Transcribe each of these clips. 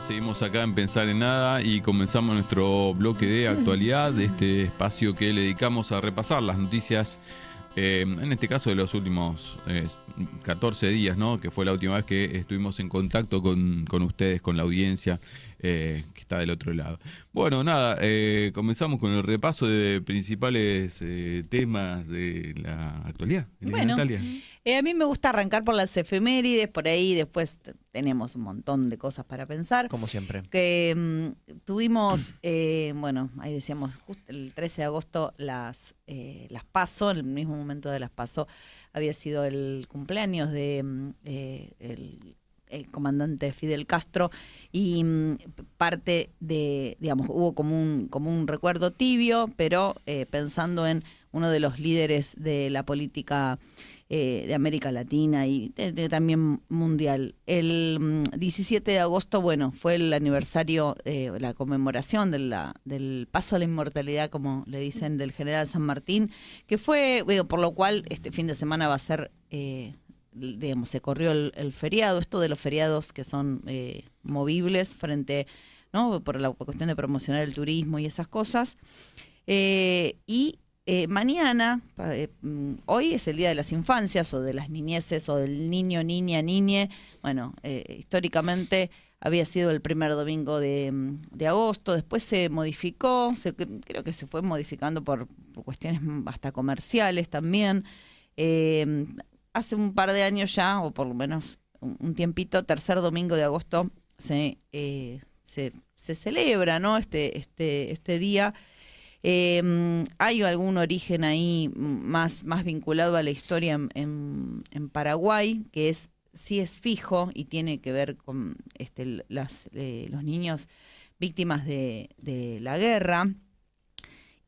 Seguimos acá en Pensar en Nada y comenzamos nuestro bloque de actualidad, de este espacio que le dedicamos a repasar las noticias, en este caso de los últimos 14 días, ¿no? Que fue la última vez que estuvimos en contacto con ustedes, con la audiencia que está del otro lado. Bueno, nada, comenzamos con el repaso de principales temas de la actualidad. Bueno, a mí me gusta arrancar por las efemérides, por ahí después tenemos un montón de cosas para pensar. Como siempre. Que tuvimos, bueno, ahí decíamos, justo el 13 de agosto las PASO, en el mismo momento de las PASO había sido el cumpleaños de el comandante Fidel Castro y parte de, digamos, hubo como un recuerdo tibio, pero pensando en uno de los líderes de la política de América Latina y también mundial. El 17 de agosto, bueno, fue el aniversario, la conmemoración del paso a la inmortalidad, como le dicen, del general San Martín, que fue, bueno, por lo cual este fin de semana va a ser, digamos, se corrió el feriado, esto de los feriados que son movibles frente, ¿no? Por la cuestión de promocionar el turismo y esas cosas. Mañana, hoy es el Día de las Infancias o de las Niñeces o del niño, niña, niñe. Bueno, históricamente había sido el primer domingo de agosto, después se modificó, creo que se fue modificando por cuestiones hasta comerciales también. Hace un par de años ya, o por lo menos un tiempito, tercer domingo de agosto se celebra, ¿no? este día. Hay algún origen ahí más vinculado a la historia en Paraguay, que sí es fijo y tiene que ver con los niños víctimas de la guerra.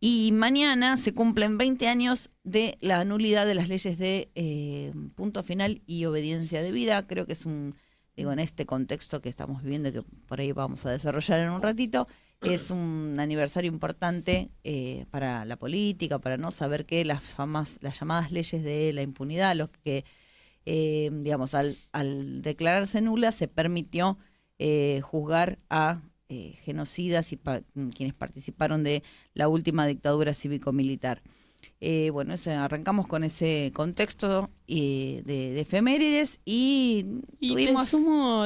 Y mañana se cumplen 20 años de la nulidad de las leyes de punto final y obediencia debida. Creo que es en este contexto que estamos viviendo y que por ahí vamos a desarrollar en un ratito, es un aniversario importante para la política, para no saber que las llamadas leyes de la impunidad, los que, digamos, al declararse nula se permitió juzgar a genocidas y quienes participaron de la última dictadura cívico-militar. Bueno, arrancamos con ese contexto de efemérides y tuvimos...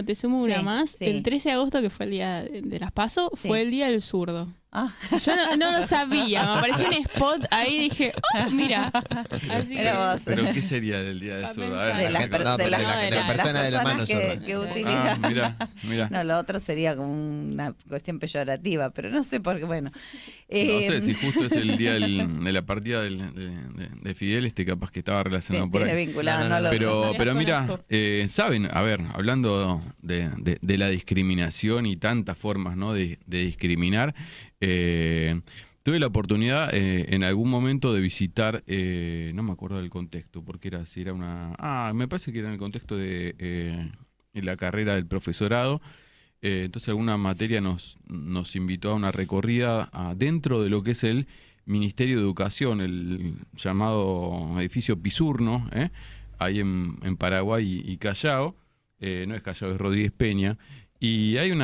te sumo una más. Sí. El 13 de agosto, que fue el día de las PASO, Sí. fue el día del zurdo. Ah. Yo no lo sabía, me apareció un spot ahí y dije, oh, mira. Así que, ¿Pero qué sería del día de zurdo? A ver, De las persona de la mano personas sorda. que utiliza. Mira. No, lo otro sería como una cuestión peyorativa, pero no sé por qué, bueno. No sé si justo es el día de la partida de Fidel, capaz que estaba relacionado por ahí. Vinculado, No, lo sé. Pero mira, saben, a ver, hablando de la discriminación y tantas formas, ¿no? de discriminar, tuve la oportunidad en algún momento de visitar, no me acuerdo del contexto, porque me parece que era en el contexto de la carrera del profesorado. Entonces alguna materia nos invitó a una recorrida dentro de lo que es el Ministerio de Educación, el llamado edificio Pisurno, ahí en Paraguay y Callao. No es Callao, es Rodríguez Peña. Y hay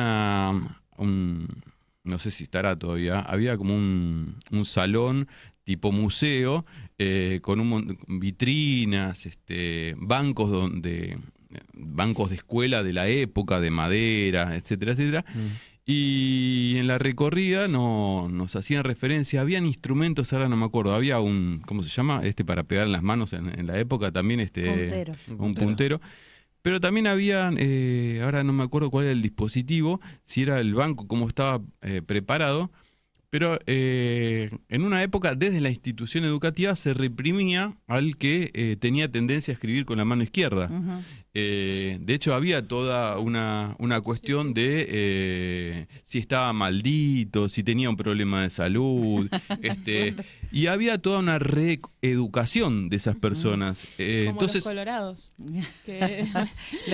no sé si estará todavía, había como un salón tipo museo, con vitrinas, bancos de escuela de la época, de madera, etcétera, etcétera. Y en la recorrida nos hacían referencia, habían instrumentos, ahora no me acuerdo, había ¿cómo se llama? Para pegar en las manos en la época también, Puntero. un puntero. Pero también había, ahora no me acuerdo cuál era el dispositivo, si era el banco, cómo estaba preparado, pero en una época desde la institución educativa se reprimía al que tenía tendencia a escribir con la mano izquierda. Uh-huh. De hecho había toda una cuestión de si estaba maldito, si tenía un problema de salud, y había toda una reeducación de esas personas. como Entonces, los colorados. Que,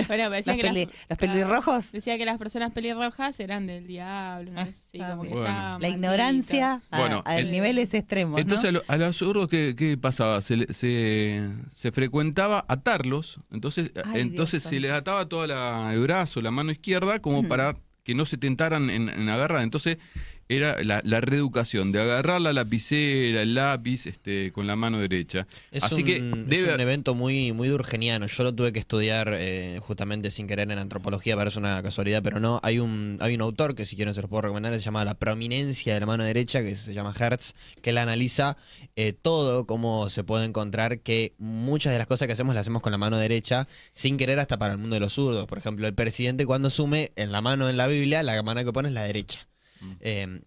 bueno, decía que ¿Los pelirrojos? Decía que las personas pelirrojas eran del diablo. No sé, sí, como que bueno. estaban La malditos. ignorancia a niveles extremos, entonces ¿no? a los zurdos, ¿qué pasaba? Se frecuentaba atarlos, entonces Ay, Dios se les santo. ataba el brazo, la mano izquierda, como para que no se tentaran en agarrar. Entonces era la reeducación de agarrar la lapicera, el lápiz con la mano derecha. Así que es un evento muy, muy durkheimiano. Yo lo tuve que estudiar justamente sin querer en antropología, parece una casualidad, pero no. Hay un autor que si quieren se los puedo recomendar, se llama La prominencia de la mano derecha, que se llama Hertz, que él analiza todo, cómo se puede encontrar que muchas de las cosas que hacemos las hacemos con la mano derecha, sin querer hasta para el mundo de los zurdos. Por ejemplo, el presidente cuando asume en la mano en la Biblia, la mano que pone es la derecha.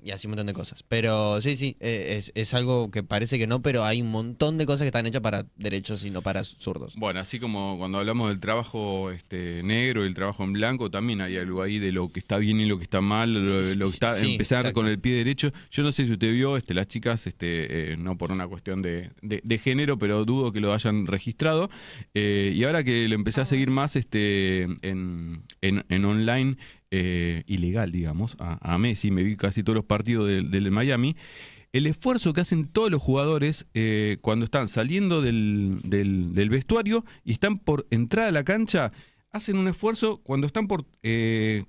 Y así un montón de cosas. Pero sí, es algo que parece que no, pero hay un montón de cosas que están hechas para derechos y no para zurdos. Bueno, así como cuando hablamos del trabajo negro y el trabajo en blanco, también hay algo ahí de lo que está bien y lo que está mal, lo que está empezar exacto. Con el pie derecho. Yo no sé si usted vio, las chicas, no por una cuestión de género, pero dudo que lo hayan registrado. Y ahora que lo empecé a seguir más en online, ilegal, digamos, a Messi, me vi casi todos los partidos del Miami, el esfuerzo que hacen todos los jugadores cuando están saliendo del vestuario y están por entrar a la cancha, hacen un esfuerzo cuando están por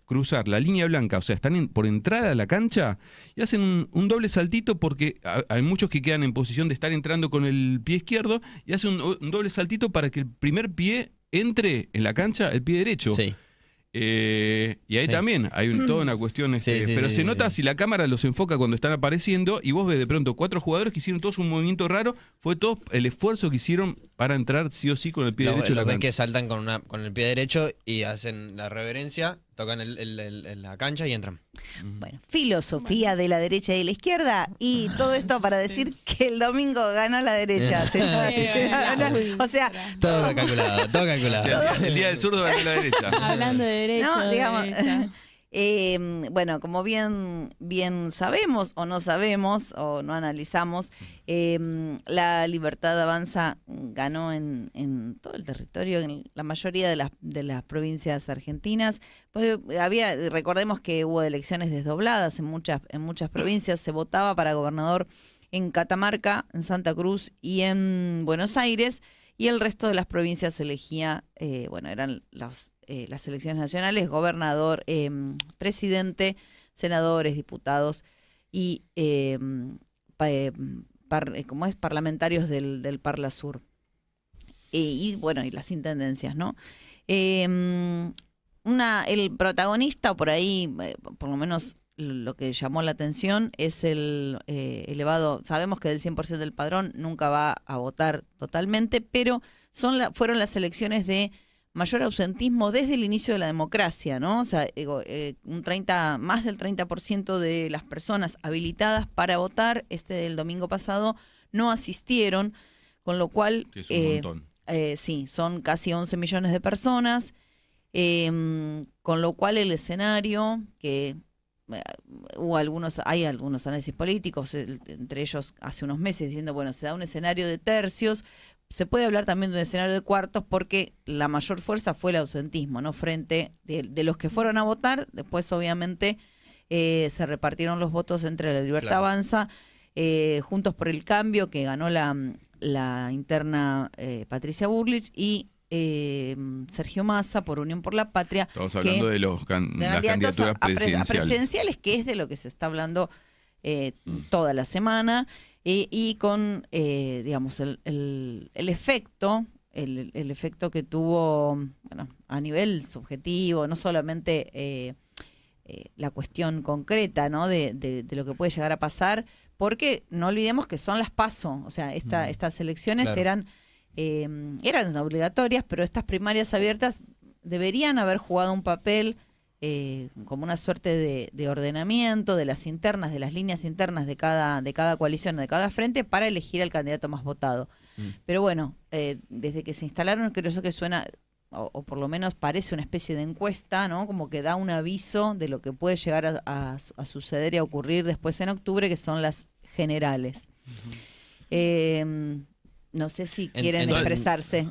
cruzar la línea blanca, o sea, están por entrar a la cancha y hacen un doble saltito porque hay muchos que quedan en posición de estar entrando con el pie izquierdo y hacen un doble saltito para que el primer pie entre en la cancha, el pie derecho. Sí. Y ahí también hay toda una cuestión, pero se nota si la cámara los enfoca cuando están apareciendo y vos ves de pronto 4 jugadores que hicieron todos un movimiento raro, fue todo el esfuerzo que hicieron para entrar sí o sí con el pie derecho. Lo ves que saltan con el pie derecho y hacen la reverencia, tocan la cancha y entran. Bueno, filosofía de la derecha y de la izquierda, y todo esto para decir que el domingo ganó la derecha. O sea, todo calculado. O sea, el día del zurdo ganó la derecha. Hablando de derecho, no, digamos, derecha. Bueno, como bien sabemos o no sabemos o no analizamos, la Libertad Avanza ganó en todo el territorio, en la mayoría de las provincias argentinas. Pues recordemos que hubo elecciones desdobladas en muchas provincias, se votaba para gobernador en Catamarca, en Santa Cruz y en Buenos Aires, y el resto de las provincias elegía, eran las elecciones nacionales, gobernador, presidente, senadores, diputados y parlamentarios del Parla Sur. Y las intendencias, ¿no? El protagonista por ahí, por lo menos lo que llamó la atención es el elevado, sabemos que del 100% del padrón nunca va a votar totalmente, pero fueron las elecciones de mayor ausentismo desde el inicio de la democracia, ¿no? O sea, más del 30% de las personas habilitadas para votar del domingo pasado no asistieron, con lo cual es un montón. Sí, son casi 11 millones de personas, con lo cual el escenario que hay algunos análisis políticos, entre ellos hace unos meses, diciendo, se da un escenario de tercios. Se puede hablar también de un escenario de cuartos porque la mayor fuerza fue el ausentismo, ¿no? Frente de los que fueron a votar, después obviamente se repartieron los votos entre la Libertad Avanza, Juntos por el Cambio, que ganó la interna Patricia Bullrich, y Sergio Massa por Unión por la Patria. Estamos hablando de las candidaturas presidenciales, que es de lo que se está hablando toda la semana. Y con, digamos, el efecto que tuvo, a nivel subjetivo, no solamente la cuestión concreta, ¿no? de lo que puede llegar a pasar, porque no olvidemos que son las PASO, o sea, estas elecciones eran obligatorias, pero estas primarias abiertas deberían haber jugado un papel como una suerte de ordenamiento de las internas, de las líneas internas de cada coalición, de cada frente, para elegir al candidato más votado. Pero desde que se instalaron, creo que suena, o por lo menos parece una especie de encuesta, ¿no? Como que da un aviso de lo que puede llegar a suceder y a ocurrir después en octubre, que son las generales. No sé si En- quieren en- expresarse.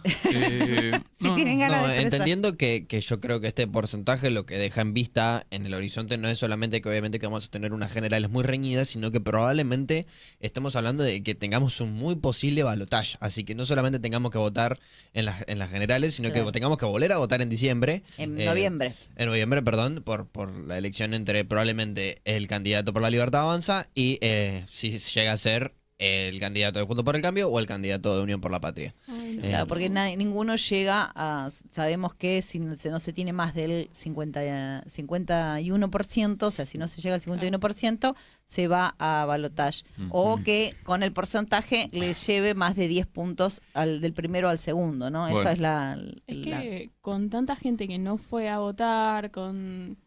Si no, tienen ganas No, de expresar. entendiendo que yo creo que este porcentaje lo que deja en vista en el horizonte no es solamente que obviamente que vamos a tener unas generales muy reñidas, sino que probablemente estamos hablando de que tengamos un muy posible balotaje. Así que no solamente tengamos que votar en las generales, sino Claro. que tengamos que volver a votar en diciembre. En eh, noviembre. En noviembre, perdón, por la elección entre probablemente el candidato por la Libertad Avanza y si llega a ser el candidato de Juntos por el Cambio o el candidato de Unión por la Patria. Ay, no. Claro, porque ninguno llega a, sabemos que si no se tiene más del 51%, o sea, si no se llega al 51%, se va a balotaje. O que con el porcentaje le lleve más de 10 puntos del primero al segundo, ¿no? Bueno. Esa es la... Es que con tanta gente que no fue a votar, con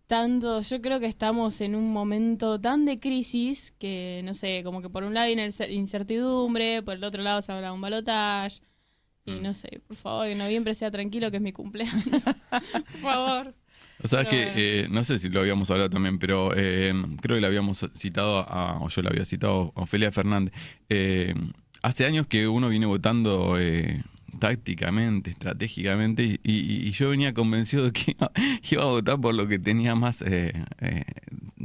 tanto, yo creo que estamos en un momento tan de crisis que, no sé, como que por un lado hay una incertidumbre, por el otro lado se habla de un balotaje. Y no sé, por favor, que noviembre sea tranquilo, que es mi cumpleaños. Por favor. O sea, Pero que no sé si lo habíamos hablado también, pero creo que le habíamos citado o yo le había citado a Ofelia Fernández. Hace años que uno viene votando tácticamente, estratégicamente, y yo venía convencido de que iba a votar por lo que tenía más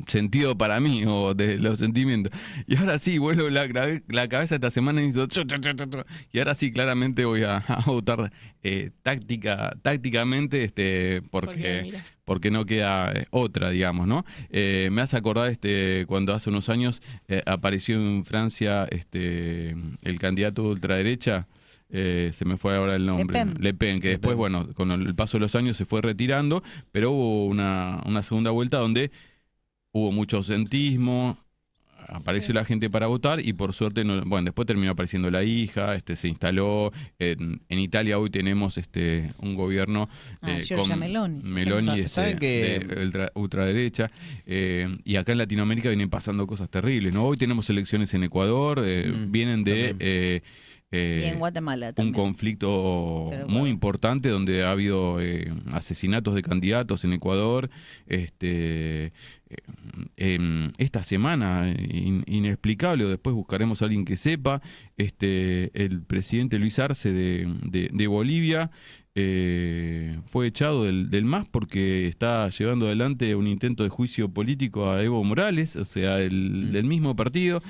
sentido para mí, o de los sentimientos. Y ahora sí, vuelvo la cabeza esta semana y hizo y ahora sí, claramente voy a votar tácticamente, porque no queda otra, digamos, ¿no? Me hace acordar cuando hace unos años apareció en Francia el candidato de ultraderecha. Se me fue ahora el nombre. Le Pen, que después, bueno, con el paso de los años se fue retirando, pero hubo una segunda vuelta donde hubo mucho ausentismo, apareció la gente para votar y por suerte, después terminó apareciendo la hija, se instaló. En Italia hoy tenemos Ah, un gobierno Giorgia Meloni. Meloni ¿Saben que de ultraderecha, y acá en Latinoamérica vienen pasando cosas terribles, ¿no? Hoy tenemos elecciones en Ecuador, vienen de... Y en Guatemala un también. conflicto Pero muy bueno. importante donde ha habido asesinatos de candidatos en Ecuador. Esta semana, inexplicable, o después buscaremos a alguien que sepa, el presidente Luis Arce de Bolivia fue echado del MAS porque está llevando adelante un intento de juicio político a Evo Morales, o sea, del mismo partido.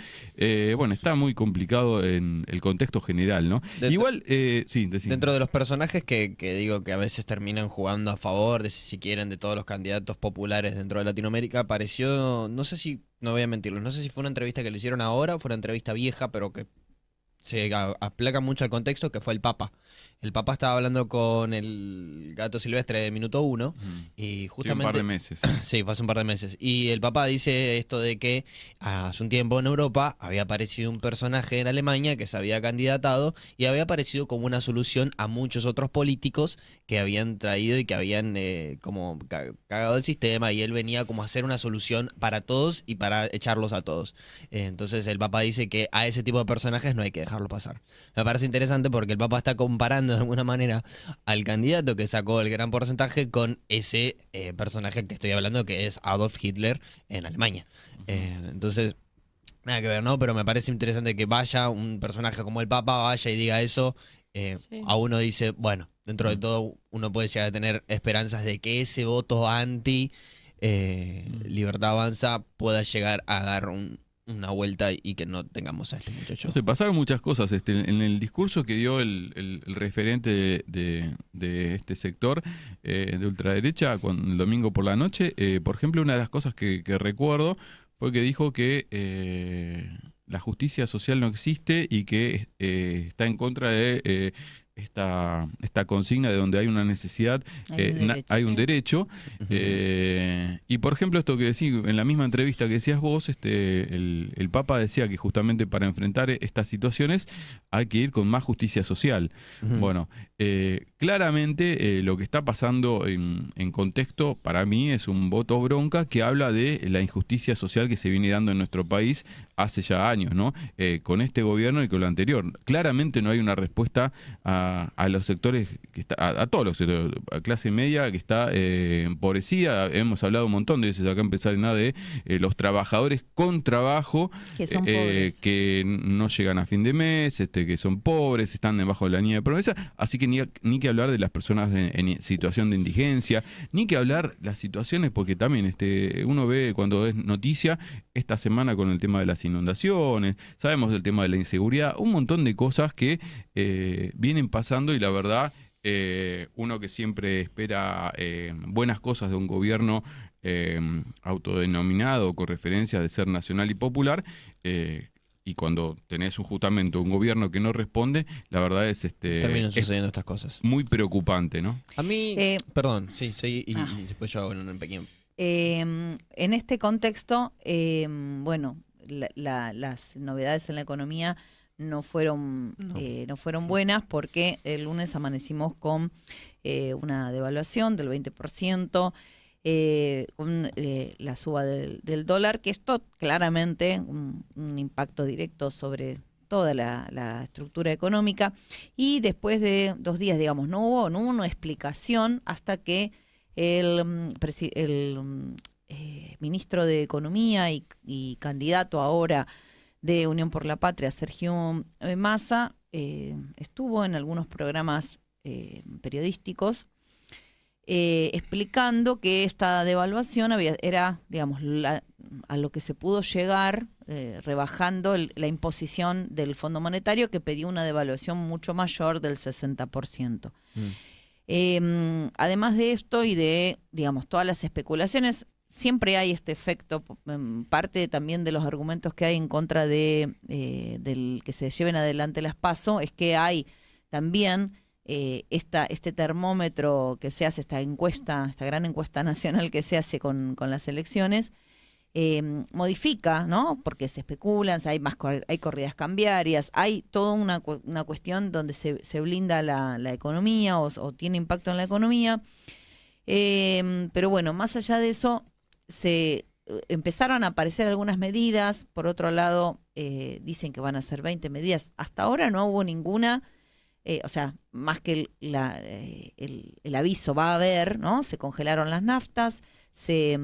Bueno, está muy complicado en el contexto general, ¿no? Igual, sí, decime. Dentro de los personajes que digo que a veces terminan jugando a favor, de si quieren, de todos los candidatos populares dentro de Latinoamérica, apareció, no sé si, no voy a mentirlos, no sé si fue una entrevista que le hicieron ahora o fue una entrevista vieja, pero que se aplaca mucho al contexto, que fue el Papa. El Papa estaba hablando con el Gato Silvestre de Minuto 1 y justamente... un par de meses. Sí, fue hace un par de meses. Y el Papa dice esto de que hace un tiempo en Europa había aparecido un personaje en Alemania que se había candidatado y había aparecido como una solución a muchos otros políticos que habían traído y que habían como cagado el sistema, y él venía como a hacer una solución para todos y para echarlos a todos. Entonces el Papa dice que a ese tipo de personajes no hay que dejarlo pasar. Me parece interesante porque el Papa está comparando de alguna manera al candidato que sacó el gran porcentaje con ese personaje que estoy hablando, que es Adolf Hitler en Alemania. Entonces, nada que ver, ¿no? Pero me parece interesante que vaya un personaje como el Papa, vaya y diga eso. Sí. A uno dice, bueno, dentro de todo uno puede llegar a tener esperanzas de que ese voto anti Libertad Avanza pueda llegar a dar una vuelta y que no tengamos a este muchacho. No sé, pasaron muchas cosas. En el discurso que dio el referente de este sector de ultraderecha el domingo por la noche, por ejemplo, una de las cosas que recuerdo fue que dijo que la justicia social no existe y que está en contra de esta consigna de donde hay una necesidad, hay un derecho. Y por ejemplo, esto que decís, en la misma entrevista que decías vos, el Papa decía que justamente para enfrentar estas situaciones hay que ir con más justicia social. Bueno, claramente lo que está pasando en contexto, para mí, es un voto bronca que habla de la injusticia social que se viene dando en nuestro país hace ya años, ¿no? Con este gobierno y con lo anterior. Claramente no hay una respuesta a a los sectores, a todos los sectores, a clase media que está empobrecida. Hemos hablado un montón de veces acá en Pensar en Nada de los trabajadores con trabajo Que son pobres. que no llegan a fin de mes, que son pobres, están debajo de la línea de pobreza. Así que ni que hablar de las personas en situación de indigencia, ni que hablar las situaciones, porque también uno ve cuando es noticia esta semana con el tema de las inundaciones, sabemos del tema de la inseguridad, un montón de cosas que vienen pasando y la verdad uno que siempre espera buenas cosas de un gobierno autodenominado con referencia de ser nacional y popular, y cuando tenés justamente un gobierno que no responde, la verdad es Terminan es sucediendo estas cosas. muy preocupante, ¿no? A mí, perdón, sí, y después yo hago un pequeño... En este contexto, bueno, las novedades en la economía no fueron buenas porque el lunes amanecimos con una devaluación del 20%, con la suba del dólar, que esto claramente un impacto directo sobre toda la estructura económica, y después de 2 días, digamos, no hubo una explicación hasta que el ministro de Economía y candidato ahora de Unión por la Patria, Sergio Massa, estuvo en algunos programas periodísticos explicando que esta devaluación era, digamos, a lo que se pudo llegar rebajando la imposición del Fondo Monetario, que pedía una devaluación mucho mayor del 60%. Además de esto y de, digamos, todas las especulaciones, siempre hay este efecto, parte también de los argumentos que hay en contra del que se lleven adelante las PASO, es que hay también este termómetro que se hace, esta gran encuesta nacional que se hace con las elecciones, modifica, ¿no? Porque se especulan, hay corridas cambiarias, hay toda una cuestión donde se blinda la economía o tiene impacto en la economía. Pero bueno, más allá de eso, se empezaron a aparecer algunas medidas. Por otro lado, dicen que van a ser 20 medidas. Hasta ahora no hubo ninguna, o sea, más que el aviso va a haber, ¿no? Se congelaron las naftas, se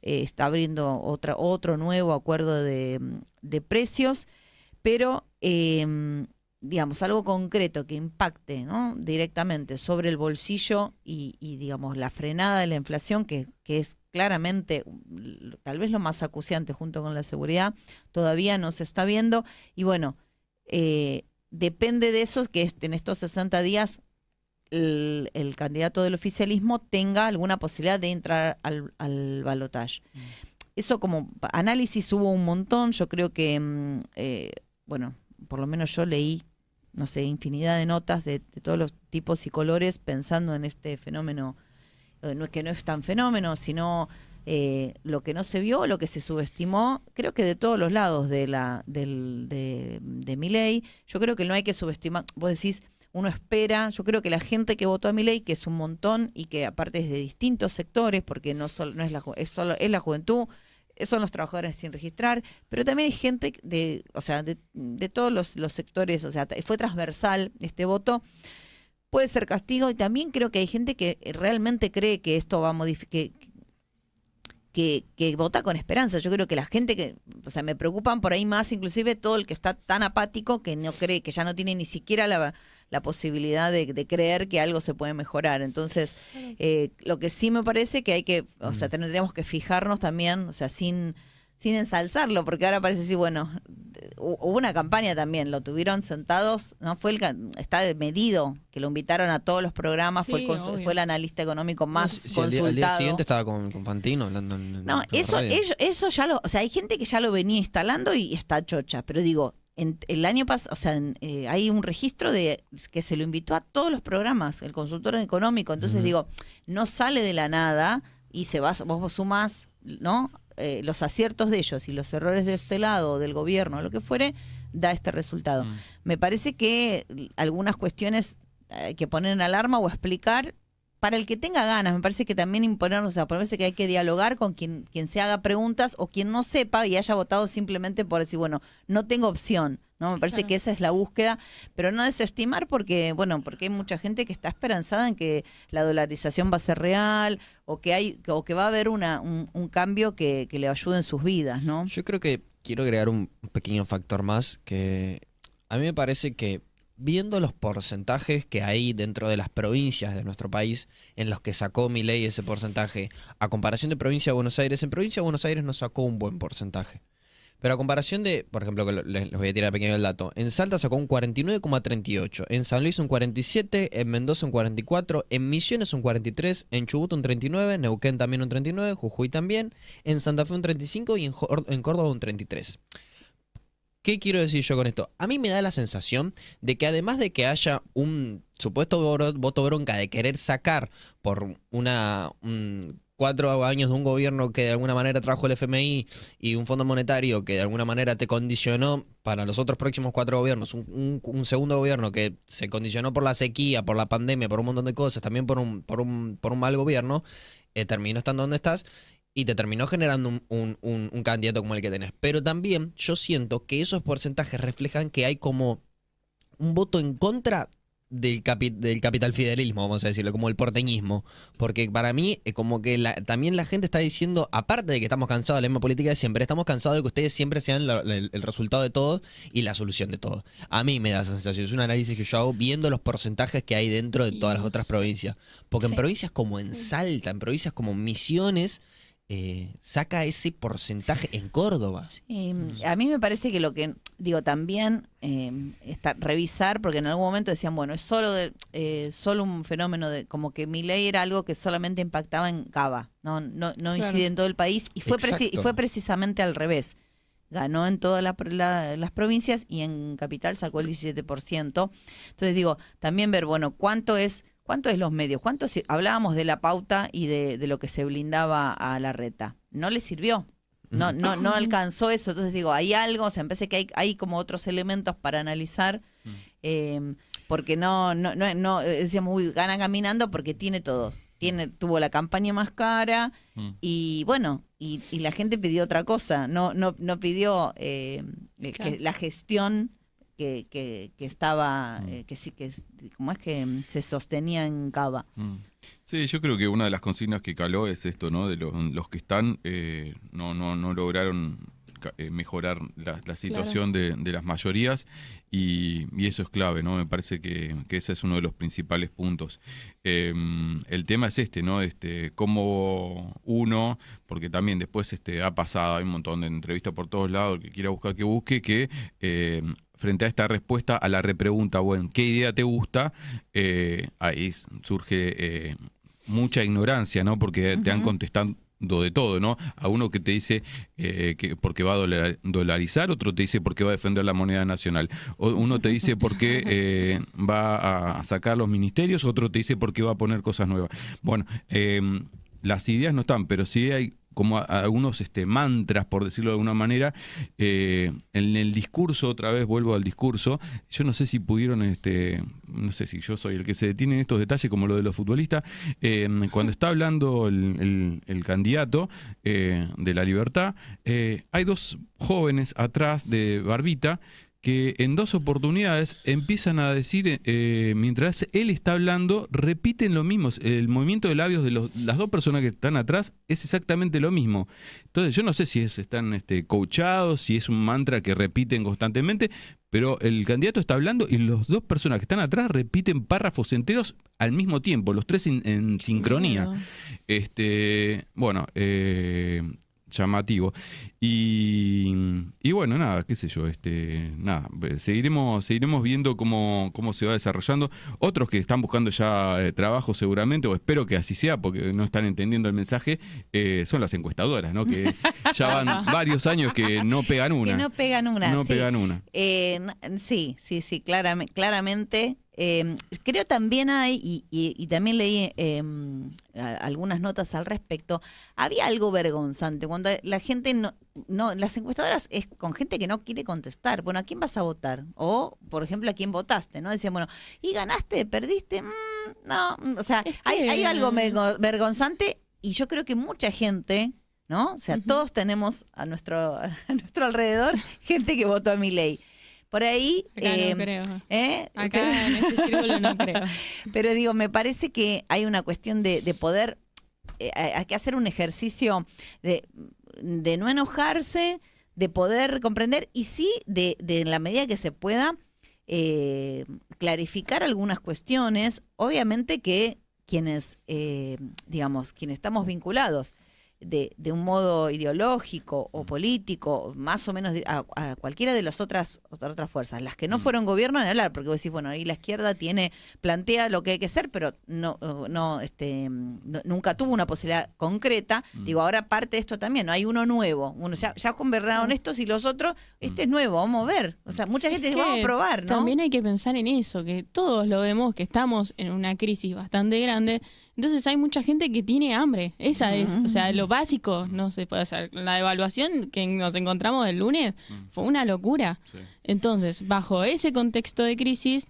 está abriendo otro nuevo acuerdo de precios, pero digamos, algo concreto que impacte, ¿no?, directamente sobre el bolsillo y digamos, la frenada de la inflación, que es claramente tal vez lo más acuciante junto con la seguridad, todavía no se está viendo. Y bueno, depende de eso, que en estos 60 días el candidato del oficialismo tenga alguna posibilidad de entrar al balotaje. Eso como análisis hubo un montón. Yo creo que, bueno, por lo menos yo leí, no sé, infinidad de notas de todos los tipos y colores pensando en este fenómeno, no es que no es tan fenómeno, sino lo que no se vio, lo que se subestimó, creo que de todos los lados de Milei. Yo creo que no hay que subestimar. Vos decís, uno espera, yo creo que la gente que votó a Milei, que es un montón y que aparte es de distintos sectores, porque no es la juventud, son los trabajadores sin registrar, pero también hay gente de todos los sectores, o sea, fue transversal este voto. Puede ser castigo, y también creo que hay gente que realmente cree que esto va a modificar, que vota con esperanza. Yo creo que la gente me preocupan por ahí más, inclusive todo el que está tan apático que no cree, que ya no tiene ni siquiera la posibilidad de creer que algo se puede mejorar. Entonces, lo que sí me parece que hay que, o sea, tendríamos que fijarnos también, o sea, sin ensalzarlo, porque ahora parece así, bueno, hubo una campaña también, lo tuvieron sentados, ¿no? Está medido, que lo invitaron a todos los programas, Sí, fue el analista económico más consultado. Al día siguiente estaba con Fantino hablando No, eso ya o sea, hay gente que ya lo venía instalando y está chocha, pero digo, el año pasado, o sea, hay un registro de que se lo invitó a todos los programas, el consultor económico. Entonces digo, no sale de la nada y vos sumás, ¿no?, los aciertos de ellos y los errores de este lado, del gobierno, lo que fuere, da este resultado. Me parece que algunas cuestiones hay que poner en alarma o explicar para el que tenga ganas. Me parece que también imponernos, o sea, parece que hay que dialogar con quien se haga preguntas o quien no sepa y haya votado simplemente por decir, bueno, no tengo opción, ¿no? Me parece Claro. que esa es la búsqueda, pero no desestimar porque, bueno, porque hay mucha gente que está esperanzada en que la dolarización va a ser real o que va a haber un cambio que le ayude en sus vidas, ¿no? Yo creo que quiero agregar un pequeño factor más, que a mí me parece que viendo los porcentajes que hay dentro de las provincias de nuestro país, en los que sacó Milei ese porcentaje, a comparación de provincia de Buenos Aires, en provincia de Buenos Aires no sacó un buen porcentaje. Pero a comparación de, por ejemplo, que les voy a tirar pequeño el dato, en Salta sacó un 49,38, en San Luis un 47, en Mendoza un 44, en Misiones un 43, en Chubut un 39, en Neuquén también un 39, Jujuy también, en Santa Fe un 35 y en Córdoba un 33. ¿Qué quiero decir yo con esto? A mí me da la sensación de que además de que haya un supuesto voto bronca de querer sacar por 4 años de un gobierno que de alguna manera trajo el FMI y un fondo monetario que de alguna manera te condicionó para los otros próximos 4 gobiernos, un segundo gobierno que se condicionó por la sequía, por la pandemia, por un montón de cosas, también por un mal gobierno, terminó estando donde estás y te terminó generando un candidato como el que tenés. Pero también yo siento que esos porcentajes reflejan que hay como un voto en contra del capital fidelismo, vamos a decirlo, como el porteñismo. Porque para mí, como que también la gente está diciendo, aparte de que estamos cansados de la misma política de siempre, estamos cansados de que ustedes siempre sean el resultado de todo y la solución de todo. A mí me da esa sensación, es un análisis que yo hago viendo los porcentajes que hay dentro de todas las otras provincias. Porque en Sí. provincias como en Salta, en provincias como Misiones, saca ese porcentaje en Córdoba. Sí, a mí me parece que lo que digo también revisar, porque en algún momento decían, bueno, es solo un fenómeno de como que Milei era algo que solamente impactaba en Cava, no Claro. incide en todo el país y fue Exacto. precisamente al revés. Ganó en todas las provincias y en Capital sacó el 17%. Entonces digo, también ver, bueno, ¿cuánto es los medios? Hablábamos de la pauta y de lo que se blindaba a Larreta. No le sirvió. No alcanzó eso. Entonces digo, hay algo, o sea, me parece que hay como otros elementos para analizar, porque decíamos, uy, gana caminando porque tiene todo. Tuvo la campaña más cara y bueno, y la gente pidió otra cosa, no pidió que la gestión que estaba, ¿cómo es que se sostenía en Cava? Sí, yo creo que una de las consignas que caló es esto, ¿no? De los que están no lograron mejorar la situación de las mayorías y eso es clave, ¿no? Me parece que ese es uno de los principales puntos. El tema es este, ¿no? Cómo uno, porque también después ha pasado, hay un montón de entrevistas por todos lados, el que quiera buscar que busque, que frente a esta respuesta a la repregunta, bueno, ¿qué idea te gusta? Ahí surge mucha ignorancia, ¿no? Porque te han contestado de todo, ¿no? A uno que te dice que porque va a dolarizar, otro te dice porque va a defender la moneda nacional, uno te dice porque va a sacar los ministerios, otro te dice porque va a poner cosas nuevas. Bueno, las ideas no están, pero sí hay como algunos mantras, por decirlo de alguna manera, en el discurso, otra vez vuelvo al discurso, yo no sé si pudieron, no sé si yo soy el que se detiene en estos detalles como lo de los futbolistas, cuando está hablando el candidato de La Libertad, hay dos jóvenes atrás de barbita que en 2 oportunidades empiezan a decir, mientras él está hablando, repiten lo mismo. El movimiento de labios de las 2 personas que están atrás es exactamente lo mismo. Entonces yo no sé si están coachados, si es un mantra que repiten constantemente, pero el candidato está hablando y las 2 personas que están atrás repiten párrafos enteros al mismo tiempo, los 3 en sincronía. Bueno, llamativo. Y bueno, nada, qué sé yo, nada, seguiremos viendo cómo se va desarrollando. Otros que están buscando ya trabajo seguramente, o espero que así sea, porque no están entendiendo el mensaje, son las encuestadoras, ¿no? Que ya van varios años que no pegan una. Que no pegan una. No sí. pegan una. Sí, claramente. Creo también hay, y también leí algunas notas al respecto, había algo vergonzante cuando la gente las encuestadoras es con gente que no quiere contestar. Bueno, ¿a quién vas a votar? O, por ejemplo, ¿a quién votaste? ¿No? Decían, bueno, ¿y ganaste? ¿Perdiste? No, o sea, hay algo vergonzante y yo creo que mucha gente, ¿no? O sea, todos tenemos a nuestro alrededor gente que votó a Milei. por ahí... Acá no creo. ¿eh? Acá en este círculo no creo. Pero digo, me parece que hay una cuestión de poder, hay que hacer un ejercicio de no enojarse, de poder comprender y sí, de en la medida que se pueda, clarificar algunas cuestiones. Obviamente que quienes, digamos, quienes estamos vinculados de un modo ideológico o político, más o menos a cualquiera de las otras fuerzas, las que no fueron gobierno, ni hablar, porque vos decís, bueno, ahí la izquierda plantea lo que hay que hacer, pero nunca tuvo una posibilidad concreta. Digo, ahora parte de esto también, no hay uno nuevo, ya conversaron estos y los otros, este es nuevo, vamos a ver. O sea, mucha gente dice, vamos a probar, ¿no? También hay que pensar en eso, que todos lo vemos, que estamos en una crisis bastante grande. Entonces hay mucha gente que tiene hambre. Esa es, o sea, lo básico. No se puede hacer. La evaluación que nos encontramos el lunes fue una locura. Sí. Entonces, bajo ese contexto de crisis,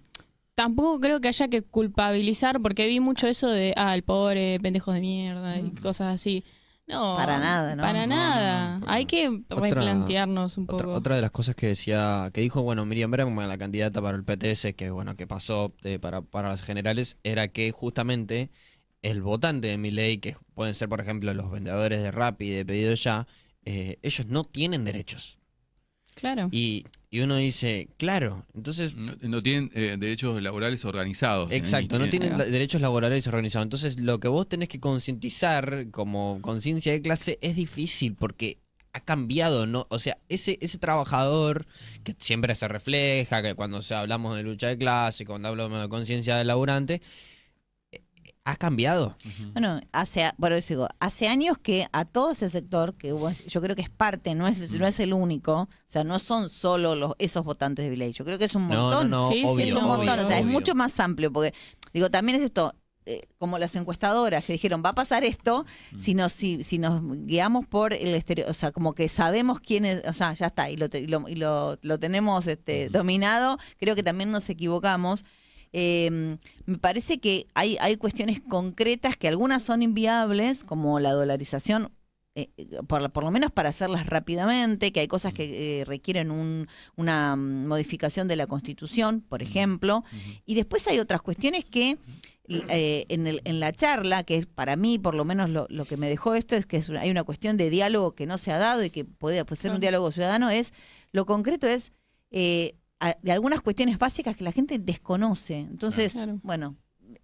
tampoco creo que haya que culpabilizar, porque vi mucho eso de, el pobre, pendejos de mierda y cosas así. No, Para nada, ¿no? Para No, nada. no, no. Hay que replantearnos un poco. Otra de las cosas que dijo, bueno, Miriam Bregman, la candidata para el PTS, que pasó para las generales, era que justamente el votante de Milei, que pueden ser, por ejemplo, los vendedores de Rappi, de Pedido Ya, ellos no tienen derechos. Claro. Y uno dice, claro, entonces... No tienen derechos laborales organizados. Exacto, no tienen Ahí va. derechos laborales organizados. Entonces, lo que vos tenés que concientizar como conciencia de clase es difícil porque ha cambiado, ¿no? O sea, ese trabajador que siempre se refleja, que cuando hablamos de lucha de clase, cuando hablamos de conciencia del laburante, ha cambiado. Bueno, hace años que a todo ese sector, que yo creo que es parte, no es el único, o sea, no son solo esos votantes de Milei, yo creo que es un montón. No, Sí, sí, obvio, es un montón, obvio, o sea, es obvio. mucho más amplio, porque, digo, también es esto, como las encuestadoras que dijeron, va a pasar esto, si nos guiamos por el o sea, como que sabemos quién es, o sea, ya está, y lo tenemos dominado, creo que también nos equivocamos. Me parece que hay cuestiones concretas que algunas son inviables, como la dolarización, por lo menos para hacerlas rápidamente, que hay cosas que requieren una modificación de la Constitución, por ejemplo, y después hay otras cuestiones que en la charla, que para mí por lo menos lo que me dejó esto es que hay una cuestión de diálogo que no se ha dado y que puede ser un diálogo ciudadano, lo concreto es... de algunas cuestiones básicas que la gente desconoce. Entonces, Claro. bueno,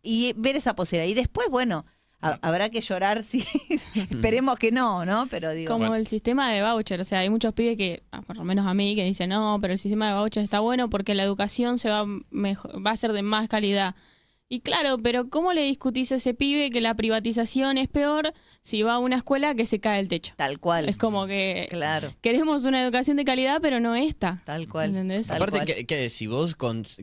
y ver esa posibilidad. Y después, bueno, habrá que llorar si esperemos que no, Pero digo, Como el sistema de voucher, o sea, hay muchos pibes que, por lo menos a mí, que dicen, no, pero el sistema de voucher está bueno porque la educación va a ser de más calidad. Y claro, pero ¿cómo le discutís a ese pibe que la privatización es peor si va a una escuela que se cae el techo? tal cual. Es como que Claro, queremos una educación de calidad, pero no esta. tal cual. ¿Entendés? Tal Aparte cual. que si vos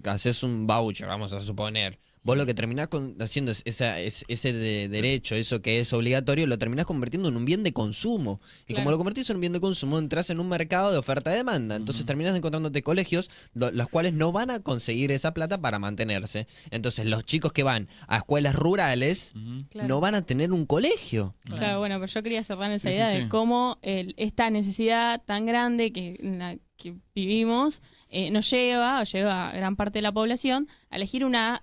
haces un voucher, vamos a suponer, vos lo que terminás haciendo es ese derecho, eso que es obligatorio, lo terminás convirtiendo en un bien de consumo. Y Claro. como lo convertís en un bien de consumo, entras en un mercado de oferta y demanda. Entonces terminás encontrándote colegios los cuales no van a conseguir esa plata para mantenerse. Entonces los chicos que van a escuelas rurales Claro. no van a tener un colegio. Claro, bueno, pero yo quería cerrar esa Sí, idea sí, de sí. cómo esta necesidad tan grande en la que vivimos nos lleva a gran parte de la población a elegir una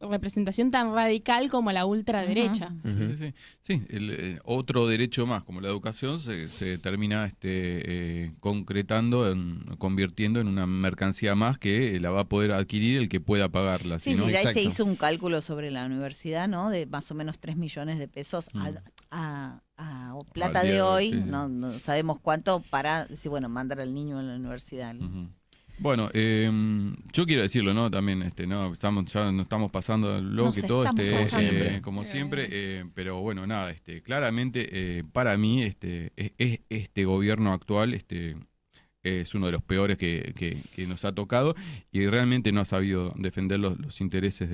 representación tan radical como la ultraderecha. Ujú. Sí, otro derecho más, como la educación, se termina concretando, convirtiendo en una mercancía más que la va a poder adquirir el que pueda pagarla. Sí, ¿no? sí, ya Exacto. se hizo un cálculo sobre la universidad, ¿no? De más o menos 3 millones de pesos a plata Al día de de hoy, hoy, sí, sí. No sabemos cuánto para decir, bueno, mandar al niño a la universidad. Ujú. Bueno, yo quiero decirlo, ¿no? También, no, ya nos estamos pasando lo Nos que todo, estamos pasando. como siempre, pero bueno, nada, claramente para mí, este gobierno actual, es uno de los peores que nos ha tocado y realmente no ha sabido defender los intereses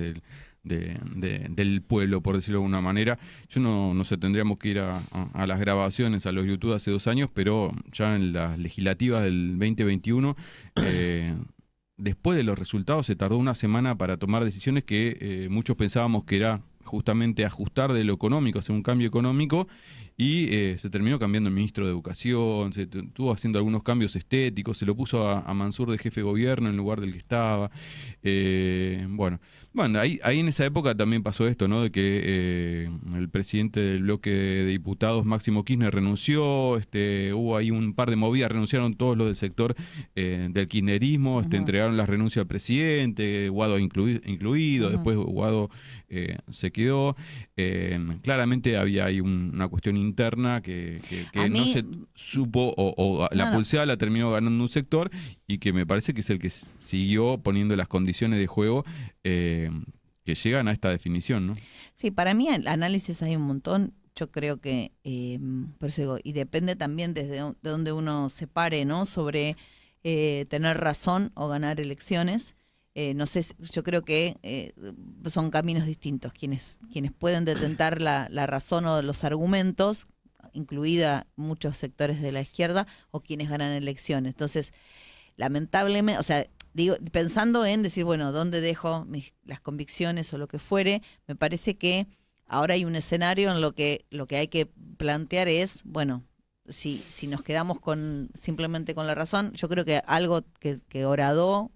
del pueblo, por decirlo de alguna manera. Yo no sé, tendríamos que ir a las grabaciones, a los YouTube hace 2 años, pero ya en las legislativas del 2021, después de los resultados se tardó una semana para tomar decisiones que muchos pensábamos que era justamente ajustar de lo económico, hacer un cambio económico, y se terminó cambiando el ministro de Educación, se estuvo haciendo algunos cambios estéticos, se lo puso a Mansur de jefe de gobierno en lugar del que estaba. Bueno, ahí en esa época también pasó esto, ¿no? De que el presidente del bloque de diputados, Máximo Kirchner, renunció, hubo ahí un par de movidas, renunciaron todos los del sector del kirchnerismo, entregaron las renuncias al presidente, Guado incluido, después Guado se quedó. Claramente había ahí una cuestión interna que no se supo, o la pulseada la terminó ganando un sector, y que me parece que es el que siguió poniendo las condiciones de juego que llegan a esta definición, ¿no? Sí, para mí el análisis hay un montón. Yo creo que, por eso digo, y depende también de donde uno se pare, ¿no? Sobre tener razón o ganar elecciones. No sé, yo creo que son caminos distintos. Quienes pueden detentar la razón o los argumentos, incluida muchos sectores de la izquierda, o quienes ganan elecciones. Entonces, lamentablemente, o sea, digo, pensando en decir, bueno, ¿dónde dejo las convicciones o lo que fuere? Me parece que ahora hay un escenario en lo que hay que plantear es, bueno, si nos quedamos simplemente con la razón, yo creo que algo que horadó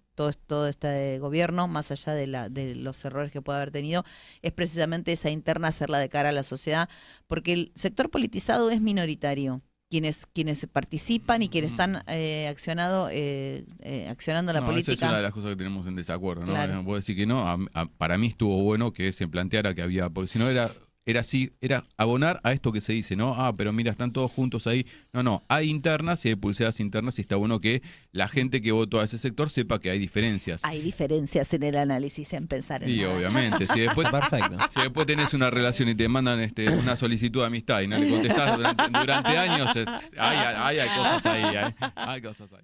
todo este gobierno, más allá de los errores que puede haber tenido, es precisamente esa interna, hacerla de cara a la sociedad, porque el sector politizado es minoritario. Quienes participan y quienes están accionando la política. Esa es una de las cosas que tenemos en desacuerdo, ¿no? Claro. Puedo decir que no. Para mí estuvo bueno que se planteara que había, porque si no era así, era abonar a esto que se dice, ¿no? Pero mira, están todos juntos ahí. No, hay internas y hay pulseadas internas, y está bueno que la gente que votó a ese sector sepa que hay diferencias. Hay diferencias en el análisis, en pensar en Sí, nada. obviamente. Si después, Perfecto. si después tenés una relación y te mandan una solicitud de amistad y no le contestás durante años, hay cosas ahí. Hay cosas ahí.